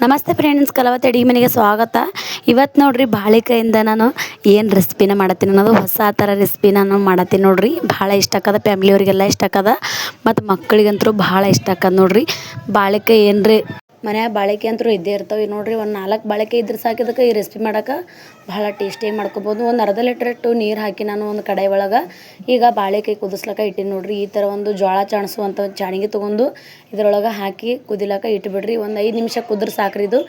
ನಮಸ್ತೆ ಫ್ರೆಂಡ್ಸ್, ಕಲವತ್ತೆ ಅಡುಗೆ ಮನೆಗೆ ಸ್ವಾಗತ. ಇವತ್ತು ನೋಡ್ರಿ ಬಾಳೆಕಾಯಿಂದ ನಾನು ಏನು ರೆಸಿಪಿನ ಮಾಡತ್ತೀನಿ ಅನ್ನೋದು ಹೊಸ ಥರ ರೆಸಿಪಿ ನಾನು ಮಾಡತ್ತೀನಿ ನೋಡ್ರಿ. ಭಾಳ ಇಷ್ಟ ಆಕದ, ಫ್ಯಾಮ್ಲಿಯವ್ರಿಗೆಲ್ಲ ಇಷ್ಟ ಆಕದ ಮತ್ತು ಮಕ್ಕಳಿಗಂತೂ ಭಾಳ ಇಷ್ಟ ಆಕದ ನೋಡ್ರಿ. ಬಾಳೆಕಾಯಿ ಏನ್ರಿ ಮನ್ಯಾಗ ಬಾಳೆಕಾಯಿ ಅಂತೂ ಇದ್ದೇ ಇರ್ತಾವೆ ನೋಡ್ರಿ. ಒಂದು 4 ಬಾಳೆಕಾಯಿ ಇದ್ರೆ ಸಾಕಿದಕ್ಕೆ ಈ ರೆಸಿಪಿ ಮಾಡೋಕೆ ಭಾಳ ಟೇಸ್ಟಿಯಾಗಿ ಮಾಡ್ಕೊಬೋದು. ಒಂದು ಅರ್ಧ ಲೀಟ್ರಷ್ಟು ನೀರು ಹಾಕಿ ನಾನು ಒಂದು ಕಡಾಯಿ ಒಳಗೆ ಈಗ ಬಾಳೆಕಾಯಿ ಕುದಿಸ್ಲಕ್ಕ ಇಟ್ಟಿನಿ ನೋಡ್ರಿ. ಈ ಥರ ಒಂದು ಜೋಳ ಚಾಣಿಸುವಂಥ ಚಾಣಿಗೆ ತೊಗೊಂಡು ಇದರೊಳಗೆ ಹಾಕಿ ಕುದಿಲಕ್ಕ ಇಟ್ಬಿಡ್ರಿ. ಒಂದು 5 ನಿಮಿಷ ಕುದ್ರೆ ಸಾಕ್ರಿ. ಇದು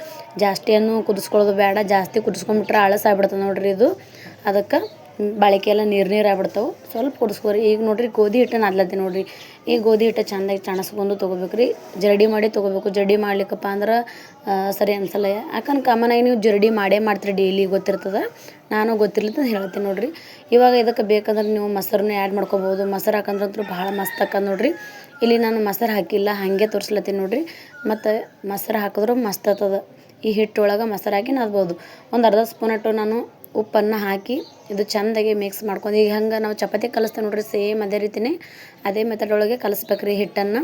ಜಾಸ್ತಿಯನ್ನು ಕುದಿಸ್ಕೊಳ್ಳೋದು ಬೇಡ, ಜಾಸ್ತಿ ಕುದಿಸ್ಕೊಂಡ್ಬಿಟ್ರೆ ಆಳಸ ಆಗ್ಬಿಡ್ತದೆ ನೋಡ್ರಿ. ಇದು ಅದಕ್ಕೆ ಬಾಳೆಕಾಯಿ ಎಲ್ಲ ನೀರು ಆಗ್ಬಿಡ್ತಾವೆ. ಸ್ವಲ್ಪ ಕುದಿಸ್ಕೊರಿ. ಈಗ ನೋಡ್ರಿ ಗೋಧಿ ಹಿಟ್ಟು ನಾದ್ಲತ್ತೀನಿ ನೋಡ್ರಿ. ಈ ಗೋಧಿ ಹಿಟ್ಟು ಚೆಂದಾಗಿ ಚಣಸ್ಕೊಂಡು ತೊಗೋಬೇಕು ರೀ. ಜರಡಿ ಮಾಡಿ ತೊಗೋಬೇಕು. ಜರಡಿ ಮಾಡ್ಲಿಕ್ಕಪ್ಪ ಅಂದ್ರೆ ಸರಿ ಅನ್ಸಲ್ಲ. ಯಾಕಂದ್ರೆ ಕಾಮನಾಗಿ ನೀವು ಜರಡಿ ಮಾಡೇ ಮಾಡ್ತೀರಿ, ಡೈಲಿ ಗೊತ್ತಿರ್ತದೆ. ನಾನು ಗೊತ್ತಿರ್ಲಿತ್ತು ಹೇಳ್ತೀನಿ ನೋಡ್ರಿ. ಇವಾಗ ಇದಕ್ಕೆ ಬೇಕಂದ್ರೆ ನೀವು ಮೊಸರನ್ನ ಆ್ಯಡ್ ಮಾಡ್ಕೊಬೋದು. ಮೊಸರು ಹಾಕಂದ್ರಂತೂ ಭಾಳ ಮಸ್ತ್ ಹಾಕದ್ ನೋಡ್ರಿ. ಇಲ್ಲಿ ನಾನು ಮೊಸರು ಹಾಕಿಲ್ಲ, ಹಾಗೆ ತೋರಿಸ್ಲತ್ತೀನಿ ನೋಡ್ರಿ. ಮತ್ತು ಮೊಸರು ಹಾಕಿದ್ರು ಮಸ್ತ್ ಆಗ್ತದೆ. ಈ ಹಿಟ್ಟೊಳಗೆ ಮೊಸರು ಹಾಕಿ ನಾದ್ಬೋದು. ಒಂದು ಅರ್ಧ ಸ್ಪೂನಟ್ಟು ನಾನು ಉಪ್ಪನ್ನು ಹಾಕಿ ಇದು ಚೆಂದಾಗಿ ಮಿಕ್ಸ್ ಮಾಡ್ಕೊಂಡು, ಈಗ ಹಂಗೆ ನಾವು ಚಪಾತಿ ಕಲಿಸ್ತೇವೆ ನೋಡ್ರಿ, ಸೇಮ್ ಅದೇ ರೀತಿಯೇ ಅದೇ ಮೆಥಡ್ ಒಳಗೆ ಕಲಿಸ್ಬೇಕ್ರಿ ಹಿಟ್ಟನ್ನು.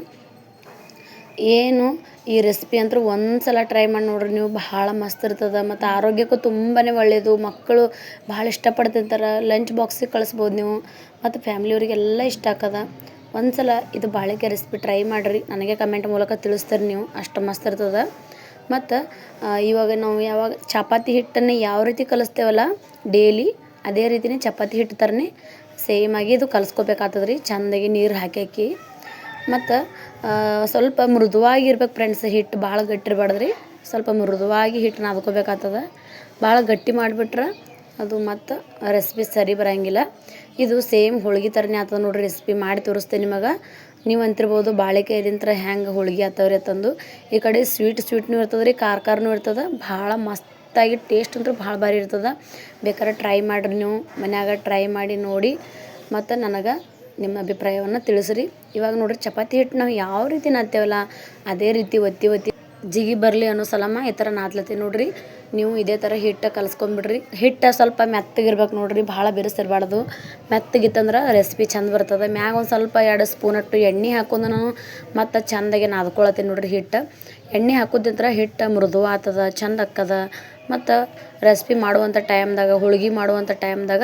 ಏನು ಈ ರೆಸಿಪಿ ಅಂತೂ ಒಂದು ಸಲ ಟ್ರೈ ಮಾಡಿ ನೋಡ್ರಿ ನೀವು, ಭಾಳ ಮಸ್ತ್ ಇರ್ತದೆ ಮತ್ತು ಆರೋಗ್ಯಕ್ಕೂ ತುಂಬಾ ಒಳ್ಳೆಯದು. ಮಕ್ಕಳು ಭಾಳ ಇಷ್ಟಪಡ್ತಿರ್ತಾರೆ. ಲಂಚ್ ಬಾಕ್ಸಿಗೆ ಕಳಿಸ್ಬೋದು ನೀವು ಮತ್ತು ಫ್ಯಾಮ್ಲಿಯವರಿಗೆಲ್ಲ ಇಷ್ಟ ಆಗ್ತದೆ. ಒಂದು ಸಲ ಇದು ಬಾಳೆಕಾಯಿ ರೆಸಿಪಿ ಟ್ರೈ ಮಾಡಿರಿ, ನನಗೆ ಕಮೆಂಟ್ ಮೂಲಕ ತಿಳಿಸ್ತೀರಿ ನೀವು, ಅಷ್ಟು ಮಸ್ತ್ ಇರ್ತದೆ. ಮತ್ತು ಇವಾಗ ನಾವು ಯಾವಾಗ ಚಪಾತಿ ಹಿಟ್ಟನ್ನು ಯಾವ ರೀತಿ ಕಲಿಸ್ತೇವಲ್ಲ ಡೈಲಿ, ಅದೇ ರೀತಿಯೇ ಚಪಾತಿ ಹಿಟ್ಟು ಥರನೇ ಸೇಮಾಗಿ ಇದು ಕಲಿಸ್ಕೋಬೇಕಾಗ್ತದೆ ರೀ. ಚೆಂದಾಗಿ ನೀರು ಹಾಕಿ ಮತ್ತು ಸ್ವಲ್ಪ ಮೃದುವಾಗಿರ್ಬೇಕು ಫ್ರೆಂಡ್ಸ್. ಹಿಟ್ಟು ಭಾಳ ಗಟ್ಟಿ ಇರಬಾರ್ದು ರೀ. ಸ್ವಲ್ಪ ಮೃದುವಾಗಿ ಹಿಟ್ಟು ನಾದ್ಕೋಬೇಕಾಗ್ತದೆ. ಭಾಳ ಗಟ್ಟಿ ಮಾಡಿಬಿಟ್ರೆ ಅದು ಮತ್ತು ರೆಸಿಪಿ ಸರಿ ಬರೋಂಗಿಲ್ಲ. ಇದು ಸೇಮ್ ಹೋಳ್ಗೆ ಥರನೇ ಆಗ್ತದೆ ನೋಡ್ರಿ. ರೆಸಿಪಿ ಮಾಡಿ ತೋರಿಸ್ತೇನೆ ನಿಮಗೆ. ನೀವು ಅಂತಿರ್ಬೋದು ಬಾಳೆಕಾಯಿದಿಂತ್ರ ಹೆಂಗೆ ಹೋಳ್ಗೆ ಆಗ್ತಾವ್ರಿ ಅಂತಂದು. ಈ ಕಡೆ ಸ್ವೀಟ್ನೂ ಇರ್ತದೆ ರೀ, ಖಾರನೂ ಇರ್ತದೆ. ಭಾಳ ಮಸ್ತಾಗಿ ಟೇಸ್ಟ್ ಅಂತೂ ಭಾಳ ಭಾರಿ ಇರ್ತದೆ. ಬೇಕಾದ್ರೆ ಟ್ರೈ ಮಾಡಿರಿ ನೀವು ಮನ್ಯಾಗ. ಟ್ರೈ ಮಾಡಿ ನೋಡಿ ಮತ್ತು ನನಗೆ ನಿಮ್ಮ ಅಭಿಪ್ರಾಯವನ್ನು ತಿಳಿಸ್ರಿ. ಇವಾಗ ನೋಡಿರಿ ಚಪಾತಿ ಹಿಟ್ಟು ನಾವು ಯಾವ ರೀತಿ ನಾದ್ತೇವಲ್ಲ ಅದೇ ರೀತಿ ಒತ್ತಿ ಜಿಗಿ ಬರಲಿ ಅನ್ನೋ ಸಲಮ ಈ ಥರ ನಾದ್ಲತ್ತೀನಿ ನೋಡ್ರಿ. ನೀವು ಇದೇ ಥರ ಹಿಟ್ಟು ಕಲಿಸ್ಕೊಂಬಿಡ್ರಿ. ಹಿಟ್ಟು ಸ್ವಲ್ಪ ಮೆತ್ತಗಿರ್ಬೇಕು ನೋಡ್ರಿ, ಭಾಳ ಬಿರುಸಿರ್ಬಾರ್ದು. ಮೆತ್ತಗಿತ್ತಂದ್ರೆ ರೆಸಿಪಿ ಚೆಂದ ಬರ್ತದೆ. ಮ್ಯಾಗ ಒಂದು ಸ್ವಲ್ಪ 2 ಸ್ಪೂನಟ್ಟು ಎಣ್ಣೆ ಹಾಕೊಂಡು ನಾನು ಮತ್ತು ಚೆಂದಾಗಿ ನಾದ್ಕೊಳತ್ತೀನಿ ನೋಡ್ರಿ. ಹಿಟ್ಟು ಎಣ್ಣೆ ಹಾಕೋದಿಂತ್ರ ಹಿಟ್ಟು ಮೃದು ಆಗ್ತದ, ಚೆಂದ ಆಕ್ಕದ. ಮತ್ತು ರೆಸಿಪಿ ಮಾಡುವಂಥ ಟೈಮ್ದಾಗ, ಹೋಳ್ಗೆ ಮಾಡುವಂಥ ಟೈಮ್ದಾಗ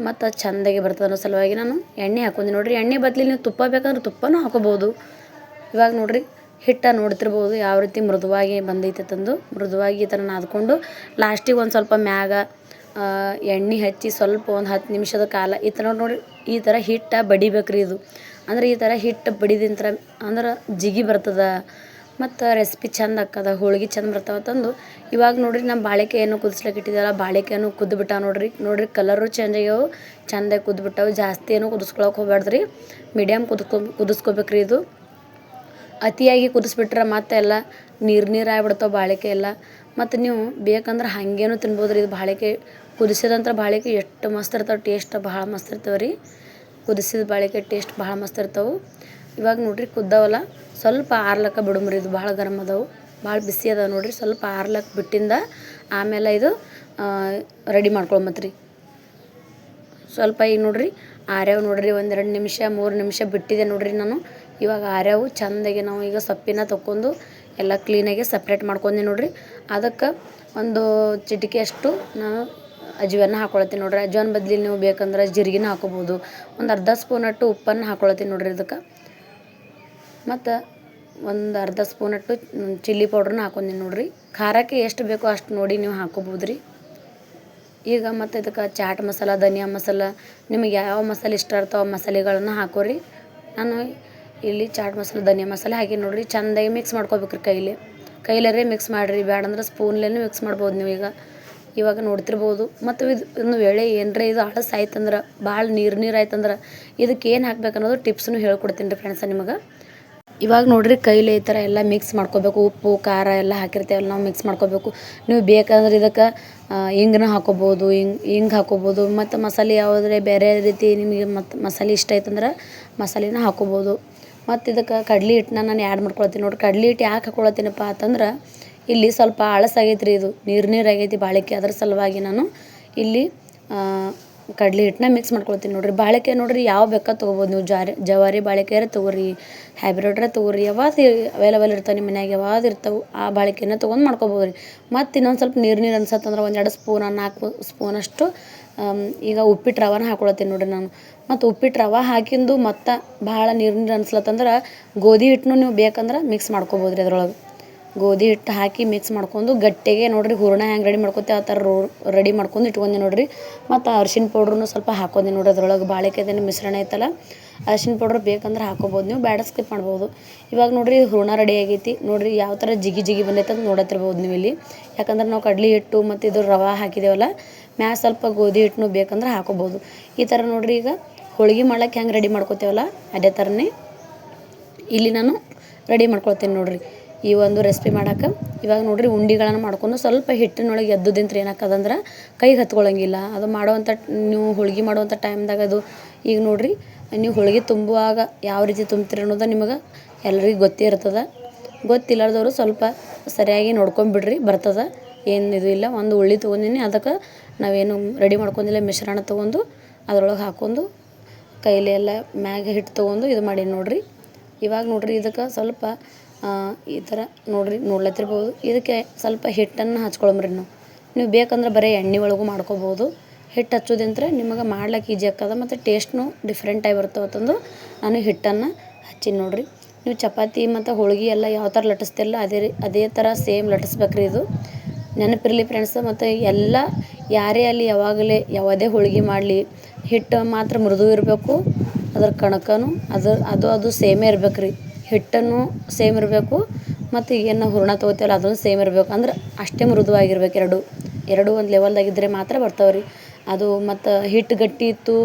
ಮತ್ತು ಚೆಂದಾಗಿ ಬರ್ತದೆ ಅನ್ನೋ ಸಲುವಾಗಿ ನಾನು ಎಣ್ಣೆ ಹಾಕೊಂಡಿ ನೋಡ್ರಿ. ಎಣ್ಣೆ ಬದಲಿ ನೀವು ತುಪ್ಪ ಬೇಕಂದ್ರೆ ತುಪ್ಪನೂ ಹಾಕೋಬೋದು. ಇವಾಗ ನೋಡ್ರಿ ಹಿಟ್ಟು ನೋಡ್ತಿರ್ಬೋದು ಯಾವ ರೀತಿ ಮೃದುವಾಗಿ ಬಂದೈತೆ ತಂದು. ಮೃದುವಾಗಿ ಈ ಥರ ನಾದ್ಕೊಂಡು ಲಾಸ್ಟಿಗೆ ಒಂದು ಸ್ವಲ್ಪ ಮ್ಯಾಗ ಎಣ್ಣೆ ಹಚ್ಚಿ ಸ್ವಲ್ಪ ಒಂದು 10 ನಿಮಿಷದ ಕಾಲ ಈ ಥರ ನೋಡಿರಿ. ಈ ಥರ ಹಿಟ್ಟು ಬಡಿಬೇಕ್ರಿ. ಇದು ಅಂದ್ರೆ ಈ ಥರ ಹಿಟ್ಟು ಬಡಿದಿಂತ್ರ ಅಂದ್ರೆ ಜಿಗಿ ಬರ್ತದೆ ಮತ್ತು ರೆಸಿಪಿ ಚೆಂದ ಆಕ್ಕದ, ಹೋಳ್ಗೆ ಚೆಂದ ಬರ್ತಾವೆ ತಂದು. ಇವಾಗ ನೋಡ್ರಿ ನಮ್ಮ ಬಾಳೆಕಾಯನ್ನು ಕುದಿಸ್ಲಿಕ್ಕೆ ಇಟ್ಟಿದ್ದೆಲ್ಲ ಬಾಳೆಕಾಯನ್ನು ಕುದ್ಬಿಟ್ಟ ನೋಡ್ರಿ. ಕಲರು ಚೇಂಜ್ ಆಗ್ಯಾವು, ಚೆಂದಾಗಿ ಕುದ್ಬಿಟ್ಟವು. ಜಾಸ್ತಿ ಏನು ಕುದಿಸ್ಕೊಳಕ್ಕೆ ಹೋಗ್ಬಾರ್ದು ರೀ. ಮೀಡಿಯಮ್ ಕುದಿಸ್ಕೋಬೇಕ್ರಿ. ಇದು ಅತಿಯಾಗಿ ಕುದಿಸ್ಬಿಟ್ರೆ ಮತ್ತೆ ಎಲ್ಲ ನೀರು ಆಗ್ಬಿಡ್ತಾವೆ ಬಾಳೆಕಾಯಿ ಎಲ್ಲ. ಮತ್ತು ನೀವು ಬೇಕಂದ್ರೆ ಹಾಗೇನು ತಿನ್ಬೋದು ರೀ. ಇದು ಬಾಳೆಕಾಯಿ ಕುದಿಸಿದಂಥ ಬಾಳೆಕಾಯಿ ಎಷ್ಟು ಮಸ್ತ್ ಇರ್ತಾವೆ, ಟೇಸ್ಟ್ ಭಾಳ ಮಸ್ತ್ ಇರ್ತಾವೆ ರೀ. ಕುದಿಸಿದ ಬಾಳೆಕಾಯಿ ಟೇಸ್ಟ್ ಭಾಳ ಮಸ್ತ್ ಇರ್ತಾವೆ. ಇವಾಗ ನೋಡ್ರಿ ಕುದ್ದಾವಲ್ಲ, ಸ್ವಲ್ಪ ಆರ್ಲಕ್ಕ ಬಿಡುಮ್ರಿ. ಇದು ಭಾಳ ಗರಮ್ ಅದಾವೆ, ಭಾಳ ಬಿಸಿ ಅದಾವೆ ನೋಡ್ರಿ. ಸ್ವಲ್ಪ ಆರ್ಲಕ್ಕ ಬಿಟ್ಟಿಂದ ಆಮೇಲೆ ಇದು ರೆಡಿ ಮಾಡ್ಕೊಳಮತ್ರಿ. ಸ್ವಲ್ಪ ಈಗ ನೋಡ್ರಿ ಆರ್ಯಾವ ನೋಡ್ರಿ. 1-2 ನಿಮಿಷ 3 ನಿಮಿಷ ಬಿಟ್ಟಿದೆ ನೋಡ್ರಿ ನಾನು. ಇವಾಗ ಆರ್ಯಾವು ಚೆಂದಾಗಿ ನಾವು ಈಗ ಸೊಪ್ಪಿನ ತೊಗೊಂಡು ಎಲ್ಲ ಕ್ಲೀನಾಗಿ ಸಪ್ರೇಟ್ ಮಾಡ್ಕೊಂಡಿ ನೋಡ್ರಿ. ಅದಕ್ಕೆ ಒಂದು ಚಿಟಿಕೆ ಅಷ್ಟು ನಾನು ಅಜ್ವಾನ ಹಾಕೊಳತ್ತೀನಿ ನೋಡ್ರಿ. ಅಜ್ವಾನ ಬದಲಿ ನೀವು ಬೇಕಂದ್ರೆ ಜೀರಿಗೆನ ಹಾಕೋಬೋದು. ಒಂದು ಅರ್ಧ ಸ್ಪೂನಟ್ಟು ಉಪ್ಪನ್ನು ಹಾಕೊಳತ್ತೀನಿ ನೋಡ್ರಿ ಇದಕ್ಕೆ. ಮತ್ತು ಒಂದು ಅರ್ಧ ಸ್ಪೂನಟ್ಟು ಚಿಲ್ಲಿ ಪೌಡ್ರನ್ನ ಹಾಕೊಂಡೀನಿ ನೋಡ್ರಿ. ಖಾರಕ್ಕೆ ಎಷ್ಟು ಬೇಕೋ ಅಷ್ಟು ನೋಡಿ ನೀವು ಹಾಕೋಬೋದು ರೀ. ಈಗ ಮತ್ತು ಇದಕ್ಕೆ ಚಾಟ್ ಮಸಾಲ, ಧನಿಯಾ ಮಸಾಲ, ನಿಮಗೆ ಯಾವ ಮಸಾಲೆ ಇಷ್ಟ ಇರ್ತಾವೆ ಮಸಾಲೆಗಳನ್ನು ಹಾಕೋರಿ. ನಾನು ಇಲ್ಲಿ ಚಾಟ್ ಮಸಾಲ, ಧನಿಯಾ ಮಸಾಲೆ ಹಾಕಿ ನೋಡ್ರಿ. ಚೆಂದಾಗಿ ಮಿಕ್ಸ್ ಮಾಡ್ಕೋಬೇಕ್ರಿ. ಕೈಲರೇ ಮಿಕ್ಸ್ ಮಾಡಿರಿ, ಬೇಡಂದ್ರೆ ಸ್ಪೂನ್ಲೇನು ಮಿಕ್ಸ್ ಮಾಡ್ಬೋದು ನೀವು. ಇವಾಗ ನೋಡ್ತಿರ್ಬೋದು. ಮತ್ತು ಇನ್ನು ವೇಳೆ ಏನರೇ ಇದು ಆಳಸ್ ಆಯ್ತಂದ್ರೆ, ಭಾಳ ನೀರು ಆಯ್ತಂದ್ರೆ ಇದಕ್ಕೆ ಏನು ಹಾಕ್ಬೇಕು ಅನ್ನೋದು ಟಿಪ್ಸನ್ನು ಹೇಳ್ಕೊಡ್ತೀನಿ ರೀ ಫ್ರೆಂಡ್ಸ ನಿಮಗೆ. ಇವಾಗ ನೋಡ್ರಿ ಕೈಲಿ ಈ ಥರ ಎಲ್ಲ ಮಿಕ್ಸ್ ಮಾಡ್ಕೋಬೇಕು. ಉಪ್ಪು ಖಾರ ಎಲ್ಲ ಹಾಕಿರ್ತೇವಲ್ಲ ನಾವು ಮಿಕ್ಸ್ ಮಾಡ್ಕೋಬೇಕು. ನೀವು ಬೇಕಂದ್ರೆ ಇದಕ್ಕೆ ಹಿಂಗನ್ನ ಹಾಕೋಬೋದು, ಹಿಂಗೆ ಹಾಕೋಬೋದು. ಮತ್ತು ಮಸಾಲೆ ಯಾವುದೇ ಬೇರೆ ರೀತಿ ನಿಮಗೆ ಮತ್ತು ಮಸಾಲೆ ಇಷ್ಟ ಆಯ್ತಂದ್ರೆ ಮಸಾಲೆನ ಹಾಕೋಬೋದು. ಮತ್ತು ಇದಕ್ಕೆ ಕಡ್ಲೆ ಹಿಟ್ಟನ್ನ ನಾನು ಆ್ಯಡ್ ಮಾಡ್ಕೊಳ್ತೀನಿ ನೋಡ್ರಿ. ಕಡ್ಲೆ ಹಿಟ್ಟು ಯಾಕೆ ಹಾಕ್ಕೊಳತ್ತೀನಪ್ಪ ಅಂತಂದ್ರೆ ಇಲ್ಲಿ ಸ್ವಲ್ಪ ಆಳಸಾಗೈತೆ ರೀ. ಇದು ನೀರು ಆಗೈತಿ ಬಾಳೆಕಾಯಿ, ಅದ್ರ ಸಲುವಾಗಿ ನಾನು ಇಲ್ಲಿ ಕಡ್ಲೆ ಹಿಟ್ಟನ್ನ ಮಿಕ್ಸ್ ಮಾಡ್ಕೊಳ್ತೀನಿ ನೋಡಿರಿ. ಬಾಳೆಕಾಯಿ ನೋಡಿರಿ ಯಾವ ಬೇಕಾದ ತೊಗೋಬೋದು ನೀವು. ಜವಾರಿ ಬಾಳೆಕಾಯ್ರೆ ತೊಗೋರಿ, ಹೈಬ್ರಿಡ್ರೆ ತೊಗೋರಿ, ಯಾವ್ದು ಅವೈಲೇಬಲ್ ಇರ್ತಾವೆ ನಿಮ್ಮ ಮನ್ಯಾಗ ಯಾವ್ದು ಇರ್ತಾವೆ ಆ ಬಾಳೆಕಾಯಿನ ತೊಗೊಂಡು ಮಾಡ್ಕೊಬೋದು ರೀ. ಮತ್ತು ಇನ್ನೊಂದು ಸ್ವಲ್ಪ ನೀರು ಅನ್ಸತ್ತಂದ್ರೆ 1-2 ಸ್ಪೂನ್ 4 ಸ್ಪೂನಷ್ಟು ಈಗ ಉಪ್ಪಿಟ್ಟು ರವಾನ ಹಾಕೊಳತ್ತೀನಿ ನೋಡಿರಿ ನಾನು. ಮತ್ತು ಉಪ್ಪಿಟ್ಟು ರವೆ ಹಾಕಿಂದು ಮತ್ತು ಭಾಳ ನೀರು ಅನ್ಸ್ಲತ್ತಂದ್ರೆ ಗೋಧಿ ಹಿಟ್ಟನ್ನು ನೀವು ಬೇಕಂದ್ರೆ ಮಿಕ್ಸ್ ಮಾಡ್ಕೊಬೋದು ರೀ. ಅದ್ರೊಳಗೆ ಗೋಧಿ ಹಿಟ್ಟು ಹಾಕಿ ಮಿಕ್ಸ್ ಮಾಡ್ಕೊಂಡು ಗಟ್ಟಿಗೆ ನೋಡಿರಿ ಹೂರಣ ಹೆಂಗೆ ರೆಡಿ ಮಾಡ್ಕೊತೀವಿ ಆ ಥರ ರೆಡಿ ಮಾಡ್ಕೊಂಡು ಇಟ್ಕೊಂಡಿ ನೋಡಿರಿ. ಮತ್ತು ಅರ್ಶಿಣ ಪೌಡ್ರನ್ನು ಸ್ವಲ್ಪ ಹಾಕೊಂಡಿ ನೋಡಿರಿ. ಅದ್ರೊಳಗೆ ಬಾಳೆಕಾಯ್ದೇನು ಮಿಶ್ರಣ ಐತಲ್ಲ, ಅರ್ಶಿಣ ಪೌಡ್ರ್ ಬೇಕಂದ್ರೆ ಹಾಕೋಬೋದು, ನೀವು ಬೇಡ ಸ್ಕಿಪ್ ಮಾಡ್ಬೋದು. ಇವಾಗ ನೋಡಿರಿ ಹೂರಣ ರೆಡಿ ಆಗೈತಿ ನೋಡಿರಿ. ಯಾವ ಥರ ಜಿಗಿ ಜಿಗಿ ಬಂದೈತೆ ಅಂತ ನೋಡತ್ತಿರ್ಬೋದು ನೀವು ಇಲ್ಲಿ. ಯಾಕಂದ್ರೆ ನಾವು ಕಡ್ಲೆ ಹಿಟ್ಟು ಮತ್ತು ಇದು ರವೆ ಹಾಕಿದೇವಲ್ಲ, ಮ್ಯಾಲ ಸ್ವಲ್ಪ ಗೋಧಿ ಹಿಟ್ಟನ್ನು ಬೇಕಂದ್ರೆ ಹಾಕೋಬೋದು. ಈ ಥರ ನೋಡಿರಿ ಈಗ ಹೋಳ್ಗೆ ಮಾಡ್ಲಿಕ್ಕೆ ಹೆಂಗೆ ರೆಡಿ ಮಾಡ್ಕೊತೇವಲ್ಲ ಅದೇ ಥರನೇ ಇಲ್ಲಿ ನಾನು ರೆಡಿ ಮಾಡ್ಕೊಳ್ತೀನಿ ನೋಡಿರಿ ಈ ಒಂದು ರೆಸಿಪಿ ಮಾಡೋಕೆ. ಇವಾಗ ನೋಡಿರಿ ಉಂಡೆಗಳನ್ನು ಮಾಡ್ಕೊಂಡು ಸ್ವಲ್ಪ ಹಿಟ್ಟಿನೊಳಗೆ ಎದ್ದುದಿಂತ್ರ ಏನಾಕದಂದ್ರೆ ಕೈಗೆ ಹತ್ಕೊಳ್ಳೋಂಗಿಲ್ಲ. ಅದು ಮಾಡುವಂಥ ನೀವು ಹೋಳ್ಗೆ ಮಾಡುವಂಥ ಟೈಮ್ದಾಗ ಅದು ಈಗ ನೋಡಿರಿ ನೀವು ಹೋಳ್ಗೆ ತುಂಬುವಾಗ ಯಾವ ರೀತಿ ತುಂಬ್ತೀರಿ ಅನ್ನೋದು ನಿಮಗೆ ಎಲ್ರಿಗೂ ಗೊತ್ತೇ ಇರ್ತದೆ. ಗೊತ್ತಿಲ್ಲದವರು ಸ್ವಲ್ಪ ಸರಿಯಾಗಿ ನೋಡ್ಕೊಂಬಿಡ್ರಿ, ಬರ್ತದೆ, ಏನು ಇದು ಇಲ್ಲ. ಒಂದು ಉಳ್ಳಿ ತೊಗೊಂಡಿನಿ, ಅದಕ್ಕೆ ನಾವೇನು ರೆಡಿ ಮಾಡ್ಕೊಂಡಿಲ್ಲ ಮಿಶ್ರಣ ತೊಗೊಂಡು ಅದ್ರೊಳಗೆ ಹಾಕ್ಕೊಂಡು ಕೈಲಿ ಎಲ್ಲ ಮ್ಯಾಗ ಹಿಟ್ಟು ತೊಗೊಂಡು ಇದು ಮಾಡಿ ನೋಡಿರಿ. ಇವಾಗ ನೋಡಿರಿ ಇದಕ್ಕೆ ಸ್ವಲ್ಪ ಈ ಥರ ನೋಡಿರಿ ನೋಡ್ಲತ್ತಿರ್ಬೋದು. ಇದಕ್ಕೆ ಸ್ವಲ್ಪ ಹಿಟ್ಟನ್ನು ಹಚ್ಕೊಳಮ್ರಿ ನೀವು ಬೇಕಂದ್ರೆ ಬರೀ ಎಣ್ಣೆ ಒಳಗೂ ಮಾಡ್ಕೊಬೋದು. ಹಿಟ್ಟು ಹಚ್ಚೋದಂದ್ರೆ ನಿಮಗೆ ಮಾಡ್ಲಿಕ್ಕೆ ಈಜಿ ಆಗ್ತದೆ ಮತ್ತು ಟೇಸ್ಟ್ನು ಡಿಫ್ರೆಂಟಾಗಿ ಬರ್ತವತ್ತಂದು ನಾನು ಹಿಟ್ಟನ್ನು ಹಚ್ಚಿ ನೋಡಿರಿ. ನೀವು ಚಪಾತಿ ಮತ್ತು ಹೋಳ್ಗೆ ಎಲ್ಲ ಯಾವ ಥರ ಲಟ್ಟಿಸ್ತಿಲ್ಲ ಅದೇ ಥರ ಸೇಮ್ ಲಟ್ಟಿಸ್ಬೇಕ್ರಿ. ಇದು ನೆನಪಿರಲಿ ಫ್ರೆಂಡ್ಸ್. ಮತ್ತು ಎಲ್ಲ ಯಾರೇ ಅಲ್ಲಿ ಯಾವಾಗಲೇ ಯಾವುದೇ ಹೋಳ್ಗೆ ಮಾಡಲಿ ಹಿಟ್ಟು ಮಾತ್ರ ಮೃದು ಇರಬೇಕು. ಅದ್ರ ಕಣಕನು ಅದು ಸೇಮೇ ಇರ್ಬೇಕು ರೀ. ಹಿಟ್ಟನ್ನು ಸೇಮ್ ಇರಬೇಕು ಮತ್ತು ಏನು ಹೂರಣ ತೊಗೋತೀವಲ್ಲ ಅದನ್ನು ಸೇಮ್ ಇರಬೇಕು. ಅಂದ್ರೆ ಅಷ್ಟೇ ಮೃದುವಾಗಿರ್ಬೇಕು. ಎರಡು ಒಂದು ಲೆವೆಲ್ದಾಗಿದ್ದರೆ ಮಾತ್ರ ಬರ್ತಾವೆ ರೀ. ಅದು ಮತ್ತು ಹಿಟ್ಟು ಗಟ್ಟಿ ಇತ್ತು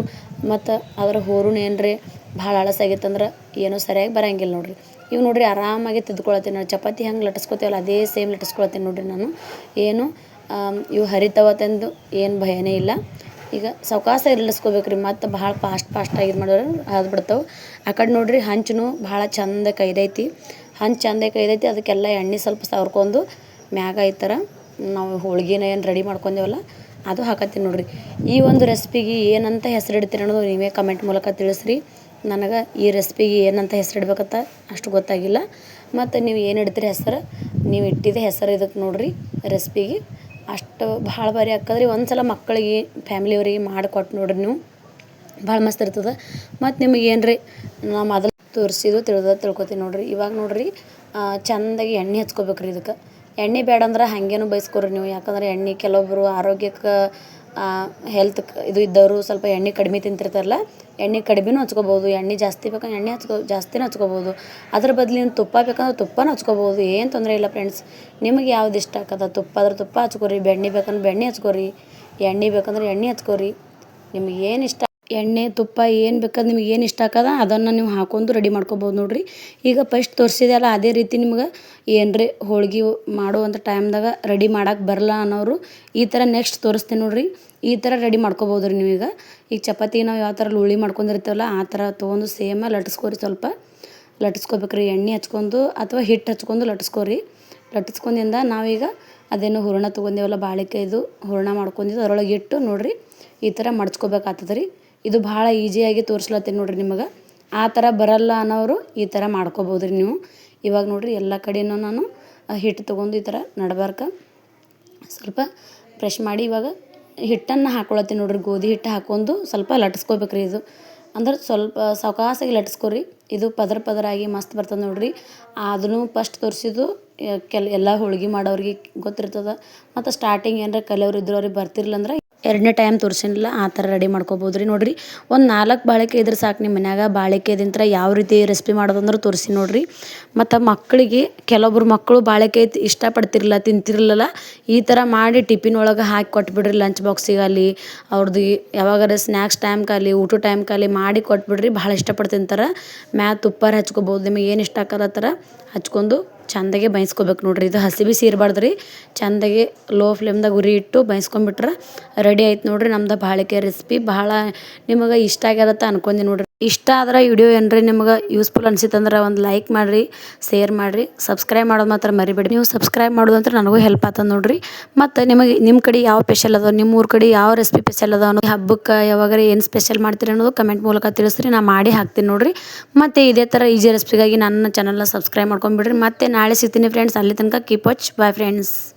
ಮತ್ತು ಅದರ ಹೂರಣ ಏನ್ರಿ ಭಾಳ ಹಳಸಾಗಿತ್ತಂದ್ರೆ ಏನೂ ಸರಿಯಾಗಿ ಬರೋಂಗಿಲ್ಲ ನೋಡಿರಿ. ಇವು ನೋಡಿರಿ ಆರಾಮಾಗಿ ತೆಗೆದುಕೊಳತ್ತೀನಿ ನಾನು. ಚಪಾತಿ ಹೆಂಗೆ ಲಟ್ಟಿಸ್ಕೊತೀವಲ್ಲ ಅದೇ ಸೇಮ್ ಲಟ್ಟಿಸ್ಕೊಳತ್ತೀನಿ ನೋಡಿರಿ ನಾನು. ಏನು ಇವು ಹರಿತಾವತ್ತಂದು ಏನು ಭಯನೇ ಇಲ್ಲ. ಈಗ ಸಾವಕಾಶ ಇರಲಿಸ್ಕೋಬೇಕು ರೀ. ಮತ್ತು ಭಾಳ ಫಾಸ್ಟಾಗಿ ಇದು ಮಾಡಿದ್ರೆ ಅದು ಬಿಡ್ತಾವೆ. ಆ ಕಡೆ ನೋಡಿರಿ ಹಂಚು ಭಾಳ ಚಂದ ಕೈದೈತಿ. ಹಂಚು ಚಂದ ಕೈದೈತಿ. ಅದಕ್ಕೆಲ್ಲ ಎಣ್ಣೆ ಸ್ವಲ್ಪ ಸವರ್ಕೊಂಡು ಮ್ಯಾಗ ಈ ಥರ ನಾವು ಹೋಳ್ಗೆನ ಏನು ರೆಡಿ ಮಾಡ್ಕೊಂಡೇವಲ್ಲ ಅದು ಹಾಕತ್ತೀನಿ ನೋಡಿರಿ. ಈ ಒಂದು ರೆಸಿಪಿಗೆ ಏನಂತ ಹೆಸರಿಡ್ತೀರಿ ಅನ್ನೋದು ನೀವೇ ಕಮೆಂಟ್ ಮೂಲಕ ತಿಳಿಸ್ರಿ. ನನಗೆ ಈ ರೆಸಿಪಿಗೆ ಏನಂತ ಹೆಸರಿಡ್ಬೇಕಂತ ಅಷ್ಟು ಗೊತ್ತಾಗಿಲ್ಲ. ಮತ್ತು ನೀವು ಏನು ಇಡ್ತೀರಿ ಹೆಸರು, ನೀವು ಇಟ್ಟಿದ್ದೆ ಹೆಸರು ಇದಕ್ಕೆ ನೋಡಿರಿ ರೆಸಿಪಿಗೆ ಅಷ್ಟು ಭಾಳ ಭಾರಿ ಹಾಕದ್ರಿ. ಒಂದು ಸಲ ಮಕ್ಕಳಿಗೆ ಫ್ಯಾಮಿಲಿಯವರಿಗೆ ಮಾಡಿಕೊಟ್ಟು ನೋಡಿರಿ ನೀವು, ಭಾಳ ಮಸ್ತ್ ಇರ್ತದೆ. ಮತ್ತು ನಿಮಗೆ ಏನು ರೀ ನಾ ಮೊದಲು ತೋರಿಸಿದ್ದು ತಿಳ್ಕೊತೀನಿ ನೋಡಿರಿ. ಇವಾಗ ನೋಡಿರಿ ಚೆಂದಾಗಿ ಎಣ್ಣೆ ಹಚ್ಕೋಬೇಕು ರೀ. ಇದಕ್ಕೆ ಎಣ್ಣೆ ಬೇಡ ಅಂದ್ರೆ ಹಾಗೇನು ಬಯಸ್ಕೊರಿ ನೀವು. ಯಾಕಂದ್ರೆ ಎಣ್ಣೆ ಕೆಲವೊಬ್ಬರು ಆರೋಗ್ಯಕ್ಕೆ ಹೆಲ್ತ್ ಇದು ಇದ್ದವರು ಸ್ವಲ್ಪ ಎಣ್ಣೆ ಕಡಿಮೆ ತಿಂತಿರ್ತಾರಲ್ಲ, ಎಣ್ಣೆ ಕಡಿಮೆನೂ ಹಚ್ಕೋಬೋದು. ಎಣ್ಣೆ ಜಾಸ್ತಿ ಬೇಕಂದ್ರೆ ಎಣ್ಣೆ ಜಾಸ್ತಿನೂ ಹಚ್ಕೋಬೋದು. ಅದ್ರ ಬದಲಿನ ತುಪ್ಪ ಬೇಕಂದ್ರೆ ತುಪ್ಪನೂ ಹಚ್ಕೋಬೋದು. ಏನು ತೊಂದರೆ ಇಲ್ಲ ಫ್ರೆಂಡ್ಸ್. ನಿಮಗೆ ಯಾವ್ದು ಇಷ್ಟ ಆಗ್ತದೆ ತುಪ್ಪ ಆದ್ರೆ ತುಪ್ಪ ಹಚ್ಕೋರಿ, ಬೆಣ್ಣೆ ಬೇಕಂದ್ರೆ ಬೆಣ್ಣೆ ಹಚ್ಕೋರಿ, ಎಣ್ಣೆ ಬೇಕಂದ್ರೆ ಎಣ್ಣೆ ಹಚ್ಕೋರಿ. ನಿಮಗೆ ಏನು ಇಷ್ಟ ಎಣ್ಣೆ ತುಪ್ಪ ಏನು ಬೇಕಾದ್ರೆ ನಿಮ್ಗೆ ಏನು ಇಷ್ಟ ಆಗ್ತದೆ ಅದನ್ನು ನೀವು ಹಾಕೊಂಡು ರೆಡಿ ಮಾಡ್ಕೊಬೋದು ನೋಡಿರಿ. ಈಗ ಫಸ್ಟ್ ತೋರಿಸಿದೆಯಲ್ಲ ಅದೇ ರೀತಿ ನಿಮ್ಗೆ ಏನ್ರಿ ಹೋಳ್ಗೆ ಮಾಡುವಂಥ ಟೈಮ್ದಾಗ ರೆಡಿ ಮಾಡೋಕೆ ಬರಲ್ಲ ಅನ್ನೋರು ಈ ಥರ ನೆಕ್ಸ್ಟ್ ತೋರಿಸ್ತೀನಿ ನೋಡಿರಿ. ಈ ಥರ ರೆಡಿ ಮಾಡ್ಕೊಬೋದು ರೀ ನೀವೀಗ. ಈಗ ಚಪಾತಿ ನಾವು ಯಾವ ಥರ ಉಳ್ಳಿ ಮಾಡ್ಕೊಂಡಿರ್ತೀವಲ್ಲ ಆ ಥರ ತೊಗೊಂಡು ಸೇಮ ಲಟ್ಟಿಸ್ಕೊರಿ. ಸ್ವಲ್ಪ ಲಟ್ಟಿಸ್ಕೋಬೇಕ್ರಿ ಎಣ್ಣೆ ಹಚ್ಕೊಂಡು ಅಥವಾ ಹಿಟ್ಟು ಹಚ್ಕೊಂಡು ಲಟ್ಟಿಸ್ಕೊರಿ. ಲಟ್ಟಿಸ್ಕೊಂಡಿಂದ ನಾವೀಗ ಅದೇನು ಹೂರಣ ತೊಗೊಂಡೇವಲ್ಲ ಬಾಳೆಕಾಯ್ದು ಹೂರಣ ಮಾಡ್ಕೊಂಡಿದ್ದು ಅದರೊಳಗೆ ಇಟ್ಟು ನೋಡಿರಿ ಈ ಥರ ಮಡ್ಚ್ಕೋಬೇಕಾಗ್ತದೆ ರೀ. ಇದು ಭಾಳ ಈಸಿಯಾಗಿ ತೋರಿಸ್ಲತ್ತೀನಿ ನೋಡಿರಿ. ನಿಮಗೆ ಆ ಥರ ಬರಲ್ಲ ಅನ್ನೋರು ಈ ಥರ ಮಾಡ್ಕೊಬೋದು ರೀ ನೀವು. ಇವಾಗ ನೋಡಿರಿ ಎಲ್ಲ ಕಡೆಯೂ ನಾನು ಹಿಟ್ಟು ತೊಗೊಂಡು ಈ ಥರ ನಡ್ಬಾರ್ಕ ಸ್ವಲ್ಪ ಪ್ರೆಶ್ ಮಾಡಿ ಇವಾಗ ಹಿಟ್ಟನ್ನು ಹಾಕ್ಕೊಳತ್ತೀನಿ ನೋಡಿರಿ. ಗೋಧಿ ಹಿಟ್ಟು ಹಾಕ್ಕೊಂಡು ಸ್ವಲ್ಪ ಲಟ್ಟಿಸ್ಕೋಬೇಕ್ರಿ. ಇದು ಅಂದ್ರೆ ಸ್ವಲ್ಪ ಸಾವಕಾಸಾಗಿ ಲಟ್ಟಿಸ್ಕೊರಿ. ಇದು ಪದರಾಗಿ ಮಸ್ತ್ ಬರ್ತದೆ ನೋಡಿರಿ. ಅದನ್ನು ಫಸ್ಟ್ ತೋರಿಸಿದ್ದು ಎಲ್ಲ ಹೋಳ್ಗೆ ಮಾಡೋರಿಗೆ ಗೊತ್ತಿರ್ತದೆ. ಮತ್ತು ಸ್ಟಾರ್ಟಿಂಗ್ ಏನಾರ ಕಲಿಯೋರು ಇದ್ರು ಅವ್ರಿಗೆ ಬರ್ತಿರ್ಲಿಲ್ಲ ಅಂದ್ರೆ ಎರಡನೇ ಟೈಮ್ ತೋರಿಸಿಲ್ಲ ಆ ಥರ ರೆಡಿ ಮಾಡ್ಕೊಬೋದು ರೀ. ನೋಡಿರಿ ಒಂದು 4 ಬಾಳೆಕಾಯಿ ಇದ್ರೆ ಸಾಕು ನಿಮ್ಮ ಮನ್ಯಾಗ. ಬಾಳೆಕಾಯ್ದಿಂತ್ರ ಯಾವ ರೀತಿ ರೆಸಿಪಿ ಮಾಡೋದಂದ್ರೆ ತೋರಿಸಿ ನೋಡಿರಿ. ಮತ್ತು ಮಕ್ಕಳಿಗೆ ಕೆಲವೊಬ್ರು ಮಕ್ಕಳು ಬಾಳೆಕಾಯಿ ಇಷ್ಟಪಡ್ತಿರಲಿಲ್ಲ, ತಿಂತಿರಲಿಲ್ಲ. ಈ ಥರ ಮಾಡಿ ಟಿಫಿನ್ ಒಳಗೆ ಹಾಕಿ ಕೊಟ್ಬಿಡ್ರಿ. ಲಂಚ್ ಬಾಕ್ಸಿಗಾಗಲಿ ಅವ್ರದ್ದು ಯಾವಾಗಾರ ಸ್ನ್ಯಾಕ್ಸ್ ಟೈಮ್ಗಾಗಲಿ ಊಟ ಟೈಮ್ಗಾಗಲಿ ಮಾಡಿ ಕೊಟ್ಬಿಡ್ರಿ. ಭಾಳ ಇಷ್ಟಪಟ್ಟು ತಿಂತಾರೆ. ಮ್ಯಾಲ ತುಪ್ಪಾರ ಹಚ್ಕೊಬೋದು. ನಿಮಗೆ ಏನು ಇಷ್ಟ ಆಗೋದು ಆ ಥರ ಹಚ್ಕೊಂಡು ಚೆಂದಾಗೆ ಬೇಯಿಸ್ಕೋಬೇಕು ನೋಡಿರಿ. ಇದು ಹಸಿ ಬಿಸಿ ಇರಬಾರ್ದು ರೀ. ಚೆಂದಾಗೆ ಲೋ ಫ್ಲೇಮ್ದಾಗ ಉರಿ ಇಟ್ಟು ಬೇಯಿಸ್ಕೊಂಬಿಟ್ರೆ ರೆಡಿ ಆಯ್ತು ನೋಡಿರಿ ನಮ್ದು ಬಾಳೆಕಾಯಿ ರೆಸಿಪಿ. ಭಾಳ ನಿಮಗೆ ಇಷ್ಟ ಆಗ್ಯದತ್ತ ಅನ್ಕೊಂಡೆ ನೋಡಿರಿ. ಇಷ್ಟ ಆದ್ರೆ ವಿಡಿಯೋ ಏನ್ರಿ ನಿಮ್ಗೆ ಯೂಸ್ಫುಲ್ ಅನ್ಸಿತ್ತಂದ್ರೆ ಒಂದು ಲೈಕ್ ಮಾಡಿರಿ, ಶೇರ್ ಮಾಡಿರಿ, ಸಬ್ಸ್ಕ್ರೈಬ್ ಮಾಡೋದು ಮಾತ್ರ ಮರಿಬೇಡಿ. ನೀವು ಸಬ್ಸ್ಕ್ರೈಬ್ ಮಾಡೋದಂದ್ರೆ ನನಗೂ ಹೆಲ್ಪ್ ಆಗ್ತದೆ ನೋಡಿರಿ. ಮತ್ತು ನಿಮಗೆ ನಿಮ್ಮ ಕಡೆ ಯಾವ ಸ್ಪೆಷಲ್ ಅದಾವ, ನಿಮ್ಮ ಊರ ಕಡೆ ಯಾವ ರೆಸಿಪಿ ಸ್ಪೆಷಲ್ ಅದಾವ ಅನ್ನೋದು, ಹಬ್ಬಕ್ಕೆ ಯಾವಾಗಾರ ಏನು ಸ್ಪೆಷಲ್ ಮಾಡ್ತೀರಿ ಅನ್ನೋದು ಕಮೆಂಟ್ ಮೂಲಕ ತಿಳಿಸ್ರಿ, ನಾ ಮಾಡಿ ಹಾಕ್ತೀನಿ ನೋಡಿರಿ. ಮತ್ತು ಇದೇ ಥರ ಈಜಿ ರೆಸಿಪಿಗಾಗಿ ನನ್ನ ಚಾನಲ್ನ ಸಬ್ಸ್ಕ್ರೈಬ್ ಮಾಡ್ಕೊಂಡ್ಬಿಡ್ರಿ. ಮತ್ತೆ ನಾಳೆ ಸಿಗ್ತೀನಿ ಫ್ರೆಂಡ್ಸ್. ಅಲ್ಲಿ ತನಕ ಕೀಪ್ ವಾಚ್. Bye friends.